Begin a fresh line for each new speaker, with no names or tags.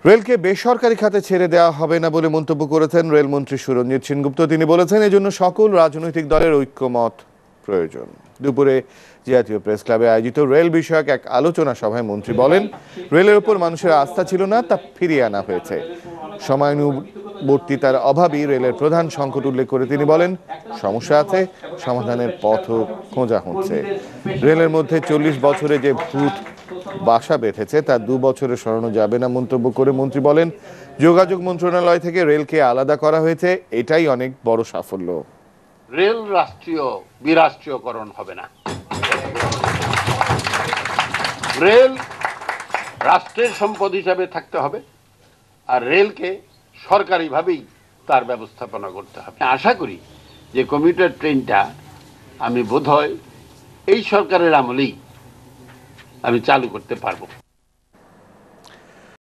রেলকে বেসরকারি খাতে ছেড়ে দেওয়া হবে না বলে মন্তব্য করেছেন রেলমন্ত্রী সুরঞ্জিত সেনগুপ্ত। তিনি বলেছেন, এজন্য সকল রাজনৈতিক দলের ঐক্যমত প্রয়োজন। দুপুরে জাতীয় প্রেস ক্লাবে আয়োজিত রেল বিষয়ক এক আলোচনা সভায় মন্ত্রী বলেন, রেলের উপর মানুষের আস্থা ছিল না, তা ফিরিয়ে আনা হয়েছে। সময়ানুবর্তিতার অভাবই রেলের প্রধান সংকট উল্লেখ করে তিনি বলেন, সমস্যা আছে, সমাধানের পথও খোঁজা হচ্ছে। রেলের মধ্যে 40 বছরে যে ভূত বাসা বেঁধেছে তা 2 বছরে সরানো যাবে না মন্তব্য করে মন্ত্রী বলেন, যোগাযোগ মন্ত্রণালয় থেকে রেলকে আলাদা করা হয়েছে, এটাই অনেক বড় সাফল্য।
রেল রাষ্ট্রীয় বিরাষ্ট্রীয়করণ হবে না। রেল রাষ্ট্রের সম্পদ হিসাবে থাকতে হবে, আর রেলকে সরকারিভাবেই তার ব্যবস্থাপনা করতে হবে। আশা করি যে কমিউটার ট্রেনটা আমি বোধহয় এই সরকারের আমলেই আমি চালু করতে পারবো।